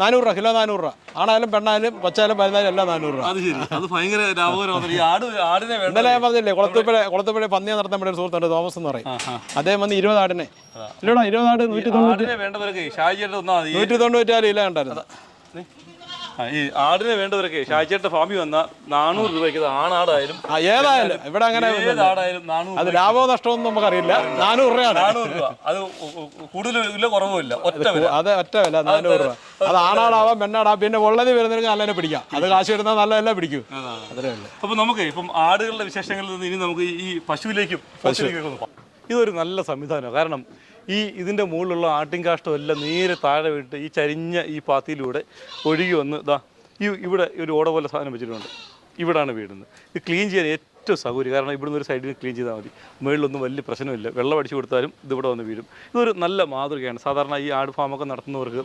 400 രൂപ, കിലോ 400 രൂപ. ആണായാലും പെണ്ണായാലും കൊച്ചായാലും പതിനായാലും എല്ലാം 400 രൂപ. അത് ശരി, അത് ഭയങ്കര ലാഭകരമാണ്. ഈ ആടിനെ ഇന്നലെ ഞാൻ പറഞ്ഞില്ലേ, കുളത്തുപുഴ പന്നിയെ നടത്താൻ വേണ്ടി ഒരു സുഹൃത്തുണ്ട്, തോമസ് എന്ന് പറയും. അദ്ദേഹം വന്ന് 20 ആടിനെ ഇല്ലടാ, 20 ആട് 190 വേണ്ടവരൊക്കെ ഷാജിയുടെ 194 കിലോ ഉണ്ടായിരുന്നു. ഈ ആടിനെ വേണ്ടവരൊക്കെ ഷാജിയുടെ ഫാമിൽ വന്ന 400 രൂപയ്ക്ക് ആണാടായാലും ഏതായാലും ഇവിടെ അങ്ങനെ ആടായാലും 400. അത് ലാഭമോ നഷ്ടമൊന്നും നമുക്കറിയില്ല. 400 രൂപയാണ്. 400 രൂപ. അത് കൂടുതലില്ല, കുറവുമില്ല, ഒറ്റ വില. അത് ഒറ്റ വില 400 രൂപ. അത് ആണാടാവാം പെണ്ണാടാം, പിന്നെ ഉള്ളത് വരുന്നവർക്ക് നല്ലതിനെ പിടിക്കാം. അത് കാശ് എടുത്താൽ നല്ലതെല്ലാം പിടിക്കും. അത്രേ ഉള്ളൂ. അപ്പൊ നമുക്ക് ഇപ്പം ആടുകളുടെ വിശേഷങ്ങളിൽ നിന്ന് ഇനി നമുക്ക് ഈ പശുവിലേക്കും ഇതൊരു നല്ല സംവിധാനമാണ്. കാരണം ഇതിൻ്റെ മുകളിലുള്ള ആട്ടിൻകാഷ്ടം എല്ലാം നേരെ താഴെ വിട്ട് ഈ ചരിഞ്ഞ ഈ പാത്തിയിലൂടെ ഒഴുകി വന്ന് ഇവിടെ ഒരു ഓട പോലെ സാധനം വെച്ചിട്ടുണ്ട്. ഇവിടാണ് വീടുന്നത്. ഇത് ക്ലീൻ ചെയ്യാൻ ഏറ്റവും സൗകര്യം. കാരണം ഇവിടുന്ന് ഒരു സൈഡിൽ ക്ലീൻ ചെയ്താൽ മതി. മുകളിലൊന്നും വലിയ പ്രശ്നമില്ല. വെള്ളം അടിച്ചു കൊടുത്താലും ഇതിവിടെ വന്ന് വീഴും. ഇതൊരു നല്ല മാതൃകയാണ്. സാധാരണ ഈ ആട് ഫാമൊക്കെ നടത്തുന്നവർക്ക്